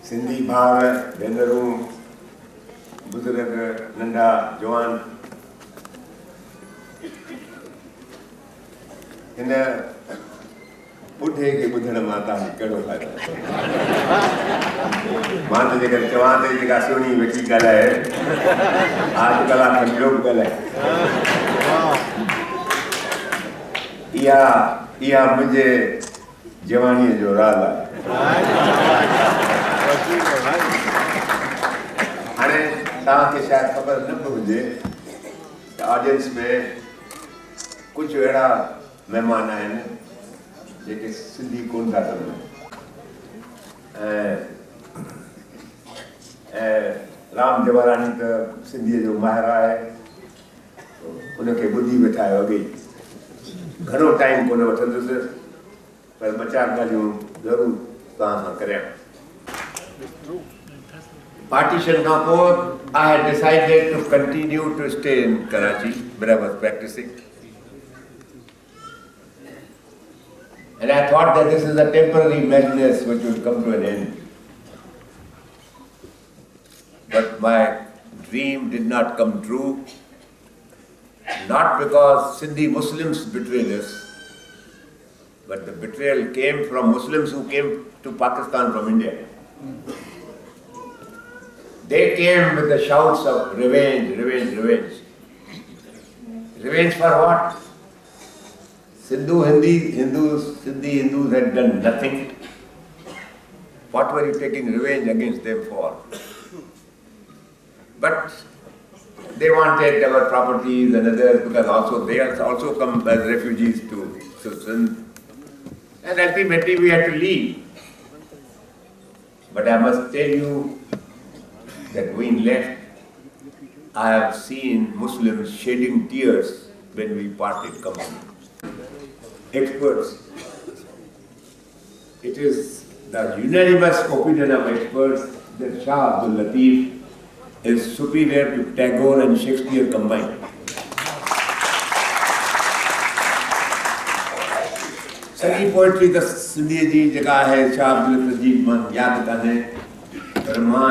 Sindhi भाव भेनरूं बुजुर्ग नंढा जवान हिन ॿुढे खे ॿुधण मां तव्हांखे कहिड़ो फ़ाइदो मां त जेकर चवां त जेका सुहिणी वेठी ॻाल्हाए आज कलाक खनि ॿियो बि ॻाल्हाए इहा मुंहिंजे जवानीअ जो राज़ आहे हाणे तव्हांखे शायदि ख़बर न बि हुजे त ऑडियंस में कुझु अहिड़ा महिमान आहिनि जेके सिंधी कोन था कनि ऐं राम जेवारानी त सिंधीअ जो माहिर आहे उनखे ॿुधी वेठा आहियो अॻे घणो टाइम कोन वठंदुसि पर ॿ चारि ॻाल्हियूं ज़रूरु तव्हां सां करियां Partition खां पोइ I had decided to continue to stay in Karachi where I was practicing. And I thought that this is a temporary madness which would come to an end. But my dream did not come true, not because Sindhi Muslims betrayed us, but the betrayal came from Muslims who came to Pakistan from India. They came with the shouts of revenge, revenge, revenge. Revenge for what? Sindhi Hindus had done nothing. What were you taking revenge against them for? But they wanted our properties and others because they also come as refugees to Sindh. And ultimately we had to leave. But I must tell you that when left, I have seen Muslims shedding tears when we parted company. Experts. It is the unanimous opinion of experts that Shah Abdul Latif is superior to Tagore and Shakespeare combined. सॼी poetry त सिंधीअ जी जेका आहे शाह अब्दुल लतीफ़ जी मां यादि कान्हे पर मां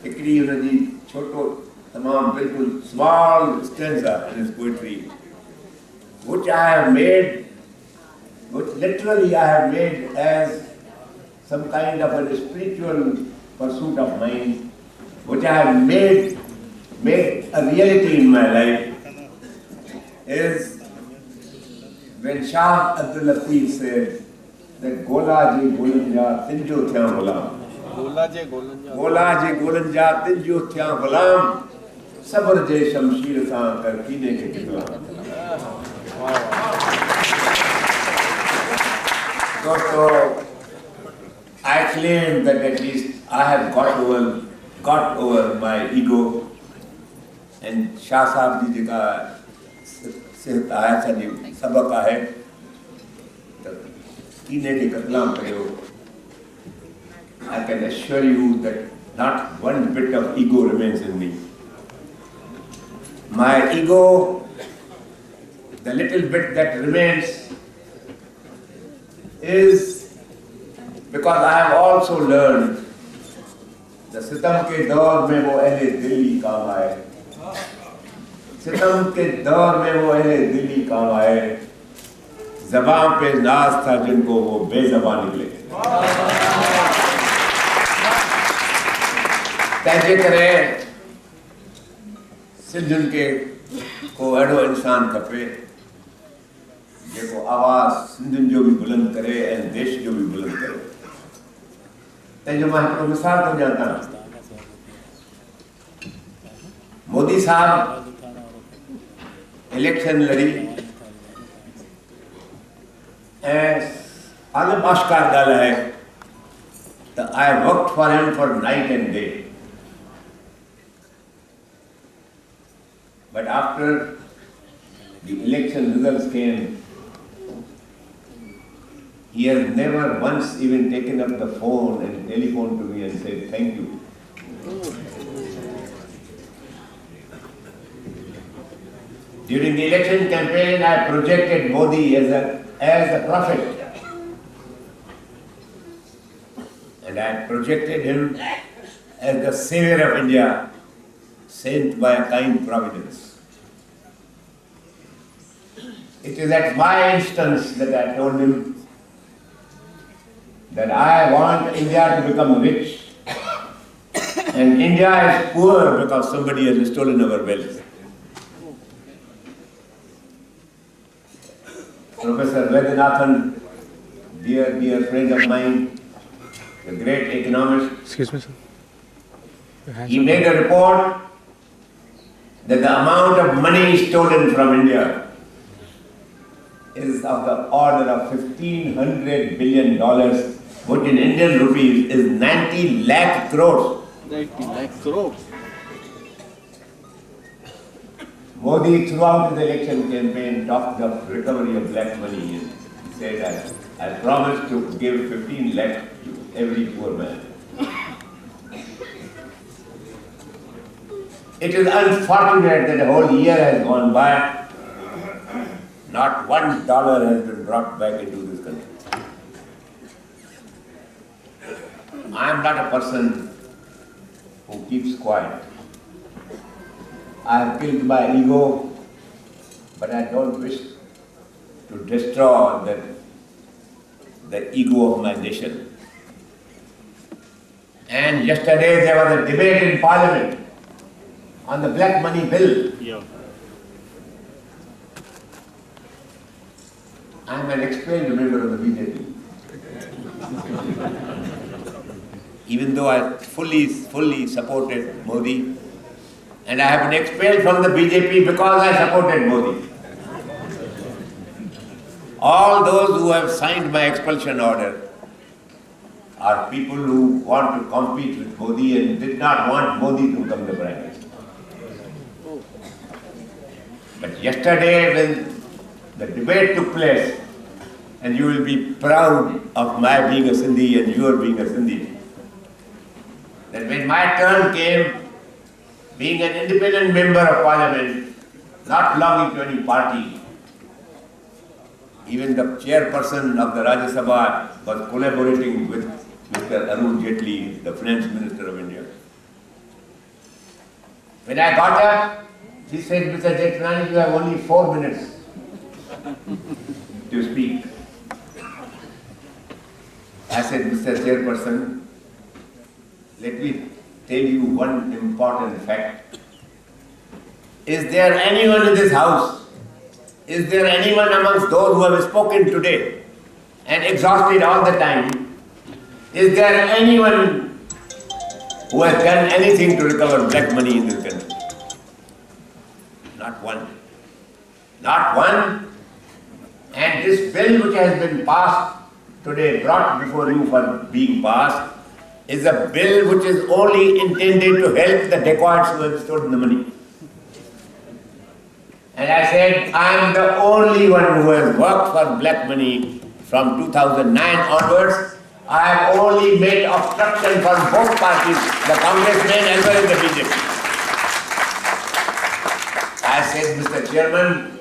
हिकिड़ी हुनजी छोटो तमामु बिल्कुलु small stanza in his poetry which I have made, which literally I have made as some kind of a spiritual pursuit of mine, which I have made a reality in my life, is when Shah Abdul Latif said that Gola je golanja tinjo thya gulam. Gola je golanja tinjo thya gulam. Sabr je shamsheer sa kar kine ke kitla. So I claim that at least I have got over my ego and Shah Sahab ji jeka सिर्फ आया सॼी सबक आहे त कीने खे कतलाम कयो. I can assure you that not one bit of ego remains in me. My ego, the little bit that remains, is because I have also learned the सितम के दौर में वो अहले दिल्ली काम आए. सितम के दौर में वो अहले दिल्ली काम आए. ज़बान पे नाज था जिनको वो बेज़बान निकले. तंहिंजे करे सिंधियुनि खे को अहिड़ो इंसान खपे जेको आवाज़ सिंधियुनि जो बि बुलंद करे ऐं देश जो बि बुलंद करे. तंहिंजो मां हिकिड़ो मिसाल थो ॾियां तव्हां. मोदी साहब इलेक्शन लड़ी ऐं आलम आश्कार ॻाल्हि आहे त I worked for him for night and day. But after the election results came, he has never once even taken up the phone and telephoned to me and said thank you. During the election campaign, I projected Modi as a prophet. and I projected him as the savior of India, sent by a kind providence. It is at my instance that I told him that I want India to become rich, and India is poor because somebody has stolen our wealth. Professor Vedyanathan, dear friend of mine, a great economist, Excuse me, sir. he made a report that the amount of money stolen from India is of the order of $1,500 billion, which in Indian rupees is 90 lakh crores. 90 lakh crores. Modi, throughout his election campaign, talked of recovery of black money and said that I promise to give 15 lakh to every poor man. It is unfortunate that a whole year has gone by, not $1 has been brought back into this country. I am not a person who keeps quiet. I have killed my ego, but I don't wish to destroy the ego of my nation. And yesterday there was a debate in Parliament on the black money bill. Yeah. I am an experienced member of the BJP. Even though I fully supported Modi, and I have been expelled from the BJP because I supported Modi. All those who have signed my expulsion order are people who want to compete with Modi and did not want Modi to become the Prime Minister. But yesterday when the debate took place, and you will be proud of my being a Sindhi and your being a Sindhi, that when my turn came, being an independent member of Parliament, not belonging to any party, even the chairperson of the Rajya Sabha was collaborating with Mr. Arun Jethmalani, the Finance Minister of India. When I got up, he said, Mr. Jethmalani, you have only 4 minutes to speak. I said, Mr. Chairperson, let me tell you one important fact. Is there anyone in this house, is there anyone amongst those who have spoken today and exhausted all the time, is there anyone who has done anything to recover black money in this country? Not one. Not one. And this bill which has been passed today, brought before you for being passed, is a bill which is only intended to help the dacoits who have stolen the money. And I said, I am the only one who has worked for black money from 2009 onwards. I have only made obstruction for both parties, the congressmen as well as the BJP. I said, Mr. Chairman,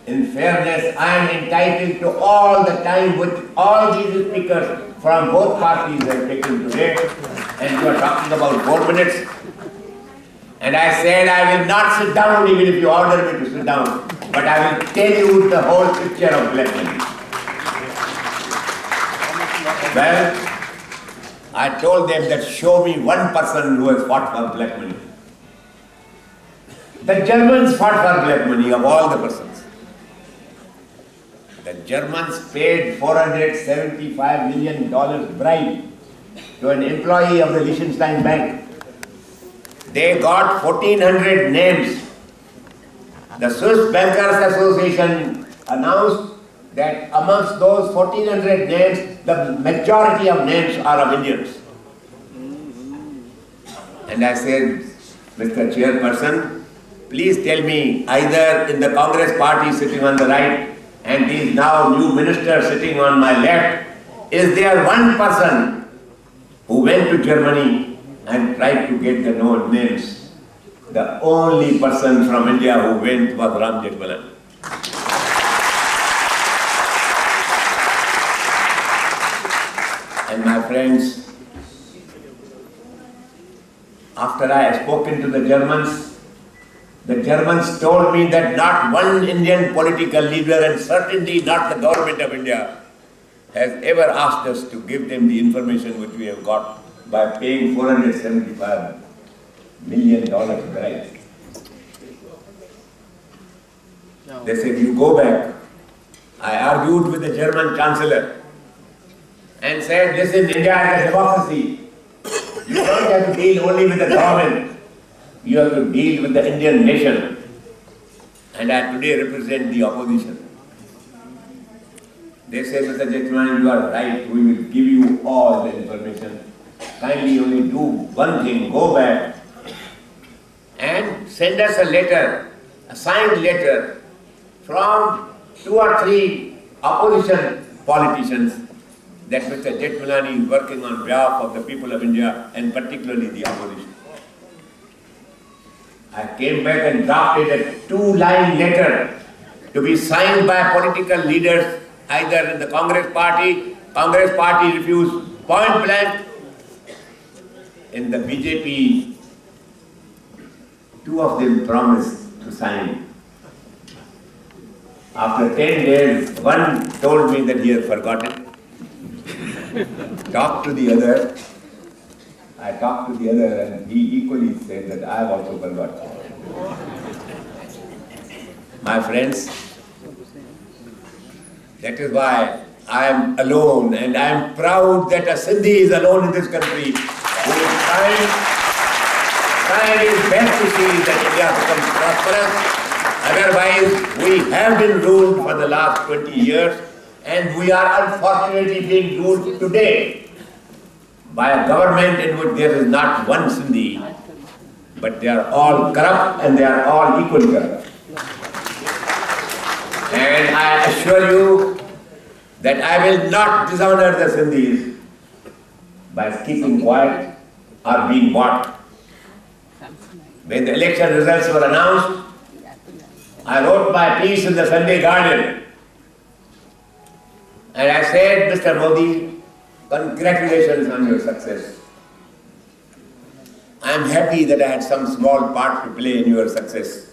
in fairness, I am entitled to all the time which all these speakers from both parties have taken today, and you are talking about 4 minutes. And I said, I will not sit down even if you order me to sit down, but I will tell you the whole picture of black money. Well, I told them that show me one person who has fought for black money. The Germans fought for black money of all the persons. The Germans paid $475 million bribe to an employee of the Liechtenstein Bank. They got 1,400 names. The Swiss Bankers Association announced that amongst those 1,400 names, the majority of names are of Indians. And I said, Mr. Chairperson, please tell me, either in the Congress party sitting on the right and these now new ministers sitting on my left, is there one person who went to Germany and tried to get the known names? The only person from India who went was Jethmalani. And my friends, after I had spoken to the Germans told me that not one Indian political leader, and certainly not the government of India, has ever asked us to give them the information which we have got by paying $475 million price. They said, you go back. I argued with the German Chancellor and said, listen, India is a democracy. You don't have to deal only with the government. You have to deal with the Indian nation. And I today represent the opposition. They say, Mr. Jethmalani, you are right. We will give you all the information. Kindly only do one thing. Go back and send us a letter, a signed letter from 2 or 3 opposition politicians that Mr. Jethmalani is working on behalf of the people of India and particularly the opposition. I came back and drafted a 2-line letter to be signed by political leaders either in the Congress party refused point blank. In the BJP, 2 of them promised to sign. After 10 days, one told me that he had forgotten. Talked to the other. I talked to the other and he equally said that I have also forgotten. My friends, that is why I am alone, and I am proud that a Sindhi is alone in this country who is trying his best to see that India becomes prosperous. Otherwise, we have been ruled for the last 20 years, and we are unfortunately being ruled today by a government in which there is not one Sindhi, but they are all corrupt and they are all equally corrupt. And I assure you that I will not dishonor the Sindhis by keeping quiet or being bought. When the election results were announced, I wrote my piece in the Sunday Guardian. And I said, Mr. Modi, congratulations on your success. I am happy that I had some small part to play in your success.